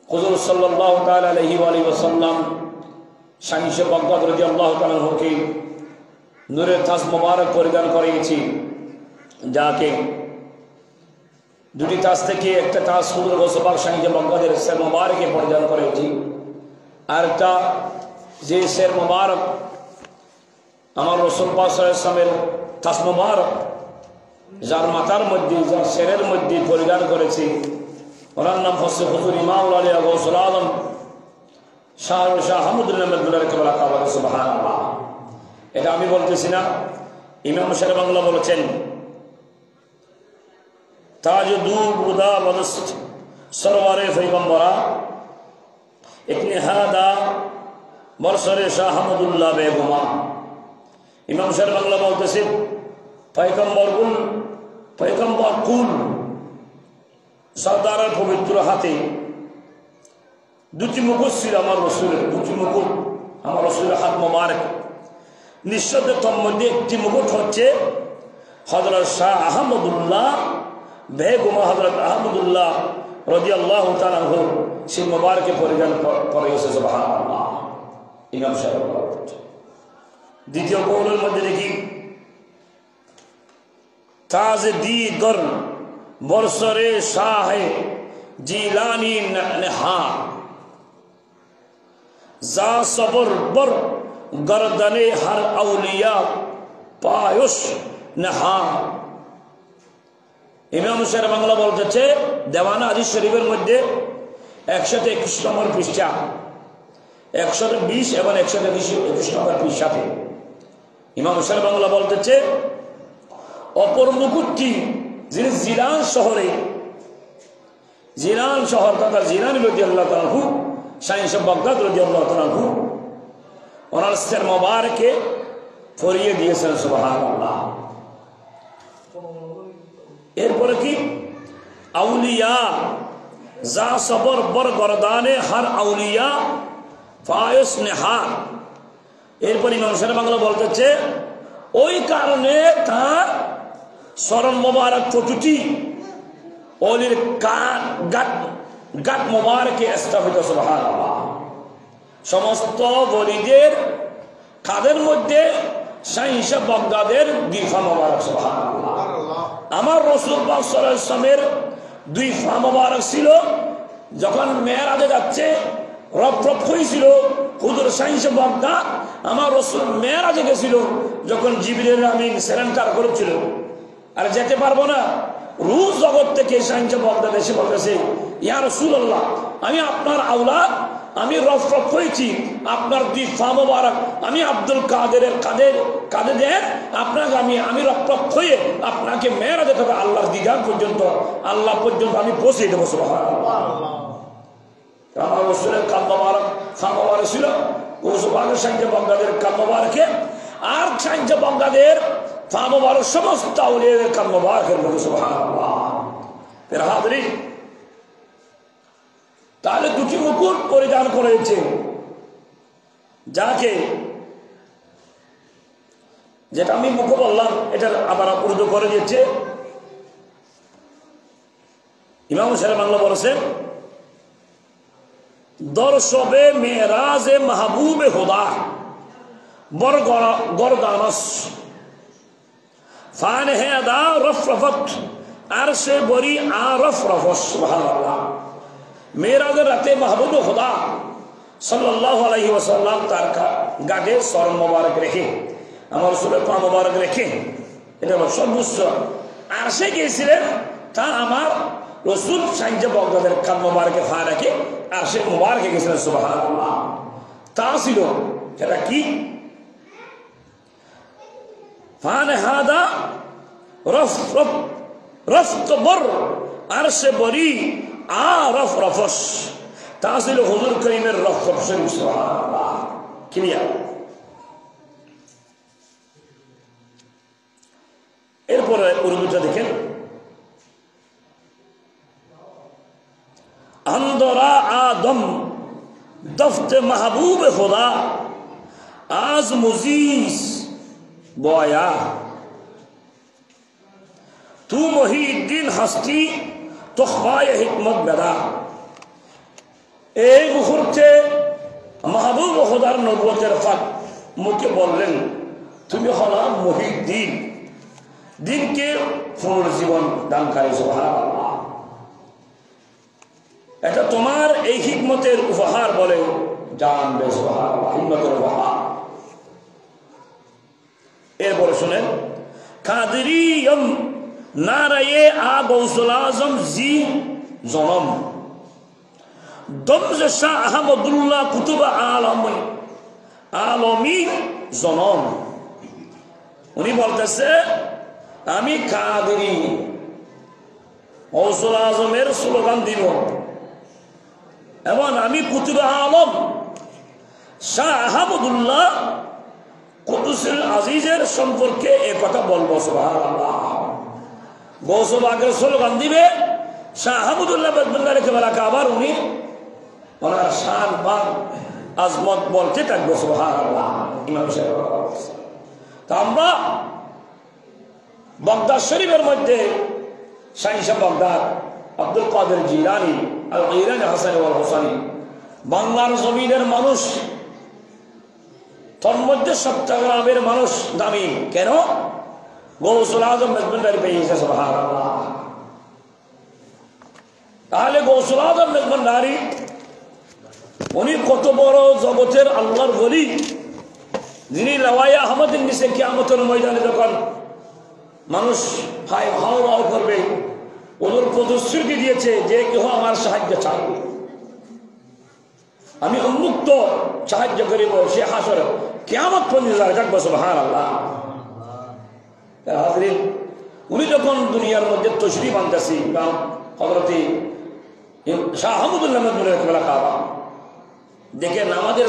হুজুর সাল্লাল্লাহু তাআলা আলাইহি ওয়া আলিহি ওয়াসাল্লাম শামসে বাগদাদ রাদিয়াল্লাহু তাআলা আনহুকে নূরের তাজ মোবারক পরিধান করিয়েছি, যাকে দুটি তাজ থেকে একটা তাজ হুজুর গোসবাক শামসে বাগদাদের শের মোবারকে পরিধান করিয়েছি, আর একটা যে শের মোবারক আমার রাসূল পাক সাল্লাল্লাহু আলাইহি ওয়াসাল্লামের তাজ মোবারক যার মাথার মধ্যে, যার শেরের মধ্যে পরিধান করেছি, ওনার নাম হচ্ছে হুজুর ইমাম আলিয়া গৌসুল আলম শাহ আহমদুল্লাহ মেদুল্লাহ কেবলা কাবা। সুবহানাল্লাহ। এটা আমি বলতেছি না, ইমাম শের বাংলা বলেছেন, তাজ দু বুদা বদস্ত সরওয়ারে পয়গম্বরা ইকনে হাদা বরসরে শাহ আহমদুল্লাহ বেগমা। ইমাম শের বাংলা বলতেছে, পয়গম্বর কুল সর্দারের পবিত্র হাতে দুটি মুকুট ছিল আমার রসুলের, দুটি মুকুট আমার রসুলের হাত মোবারক। নিঃসন্দেহ তোর মধ্যে একটি মুকুট হচ্ছে হযরত শাহ আহমদুল্লাহ বেগম হযরত আহমদুল্লাহ রাদিয়াল্লাহু তাআলা আনহু সেই মোবারকে পরিধান করেছে। সুবহানাল্লাহ। ইমাম সাহেব বলছেন। দ্বিতীয় কৌলের মধ্যে দেখি, তাজ দিগর বরসরে শাহ জিলানি নেহা जा सबर बर गर्दने हर औलिया पायुष नहा। ইমাম শের বাংলা বলতেছে, দেওয়ানা হাদিস শরীফের মধ্যে 121 নম্বর পৃষ্ঠা, 120 এবং 121 নম্বর পৃষ্ঠাতে ইমাম শের বাংলা বলতেছে, অপর মুকুটটি যিনি জিলান শহর তথা জিলানি রাদিয়াল্লাহু তাআলা আনহু শামসে বাগদাদ রাদিয়াল্লাহু তাআলা আনহু ওনার শের মোবারকে পরিয়ে দিয়েছেন। সুবহানাল্লাহ। এরপরে কি, আউলিয়া যা সবর বর গরদানে হার আউলিয়া ফায়স নেহার। এরপর ইমাম শের বাংলা বলতেছে, ওই কারণে তার স্মরণ মোবারক প্রতিটি অলির গাট মোবারকে স্থাপিত। সুবহানাল্লাহ। সমস্ত বলিদের কাদের মধ্যে শামসে বাগদাদের দুইফা মোবারক। সুবহানাল্লাহ। আমার রাসূল পাক সাল্লাল্লাহু আলাইহি ওয়াসাল্লামের দুইফা মোবারক ছিল, যখন মেরাজে যাচ্ছে রপ হয়েছিল হুজুর শামসে বাগদাদ, আমার রাসূল মেরাজে গেছিল যখন জিবরিল আমিন সেরেন্ডার করেছিল, আর যেতে পারবো না, রুহ জগৎ থেকে শামসে বাগদাদ এসে বলতেছে, ইয়া রাসূলুল্লাহ, আমি আপনার আওলাদ, আমি রফ হয়েছি, আপনার দুই ফা মোবারক আমি আব্দুল কাদেরের কাঁধে দেন, আপনাকে আমি রফ হয়ে আপনাকে মেরাজে তবে আল্লাহর দিদার পর্যন্ত, আল্লাহ পর্যন্ত আমি পৌঁছে দেবো। সুবহানাল্লাহ। আমার রাসূলের কাঁধ মোবারক ফা মোবারক ছিল, শামসে বাগদাদের কাঁধ মোবারকে, আর শামসে বাগদাদের ফা মোবারক সমস্ত আউলিয়াদের কাঁধ মোবারকের মধ্যে। সুবহানাল্লাহ। এর হাজরিন, তাহলে দুটি মুকুট পরিধান করেছে, যাকে যেটা আমি মুখে বললাম এটার আবার উর্দু করে দিয়েছে ইমাম শের বাংলা বলেছেন, দরসবে মেরাজে মাহবুবে খুদা বর গরদানস ফান হে আদা রফরফত আরশে বরি আরফরফস। সুবহানাল্লাহ। মেরাজের রাতে মাহবুব খুদা সাল্লাল্লাহু আলাইহি ওয়াসাল্লাম তার গাটে সর মোবারক রেখে, আমার রাসূলের পা মোবারক রেখে, এটা সর্বোচ্চ আরশে গিয়েছিলেন, তা আমার রাসূল শামসে বাগদাদের কাঁধ মোবারকে পা রেখে আরশে মোবারকে গেছিলেন। সুবহানাল্লাহ। তা ছিল সেটা কি, ফান হাদা রফত বর আরশে বরি আরফ রফস। তা ছিল হুজুর করিমের রফ শরীফ। সুবহানাল্লাহ। ক্লিয়ার। এরপরে উর্দুটা দেখেন, अंदरा आदम दफ्त महबूब खुदा आज मुजीज बोया तू मुहीद्दीन हस्ती तो ख्वाए हिकमत बदा। এই মুহূর্তে মাহবুব খোদার নবুয়তের ফাঁক মুখে বললেন, তুমি হলা মুহিদ্দিন, দিনকে পুনর্জীবন দানকারী। সুবহানাল্লাহ। এটা তোমার এই হিকমতের উপহার বলে জানবে। সুবহানাল্লাহ, হিকমতের উপহার। এরপরে শুনেন, কাদেরিয়ম নারায়ে আ গৌসুল আজম জি জনম দমজ শাহ আহমদুল্লাহ কুতুব আলমী জনম। উনি বলতেছে, আমি কাদেরি গৌসুল আজমের স্লোগান দিব এবং আমি কুতুব আলম শাহ আহমদুল্লাহ কুদুসুল আজিজের সম্পর্কে এ কথা বলবো। সুবহানাল্লাহ। গৌসুল আগের স্লোগান দিবে, শাহ আহমদুল্লাহ রেখে বেলাকে আবার উনি ওনার শান পান আজমত বলতে থাকবে। সুবহানাল্লাহ। ইমাম সাহেব, তা আমরা বাগদাদ শরীফের মধ্যে শাহ বাগদাদ আব্দুল কাদের জিলানী আল গীলানী হাসানী ওয়াল হোসানী, বাংলার জমিনের মানুষ, তোর মধ্যে চট্টগ্রামের মানুষ দামি কেন? গৌসুল আজম মেজবান্ডারি পেয়েছে। সুবহানাল্লাহ। তাহলে গৌসুল আজম মেজবান্ডারি উনি কত বড় জগতের আল্লাহর ওলি, যিনি লাওয়ায়ে আহমদের নিচে কিয়ামতের ময়দানে যখন মানুষ হাই হাও হাও করবে, ওদের প্রতিশ্রুতি দিয়েছে যে কেহ আমার সাহায্য চাই, আমি উন্মুক্ত সাহায্য করিব। সে হাসর কিয়ামত পর্যন্ত থাকবে। সুবহানাল্লাহ। হাজরিন, উনি যখন দুনিয়ার মধ্যে তশরিফ আনতেছি হযরত শাহ আহমদুল্লাহ দেখেন আমাদের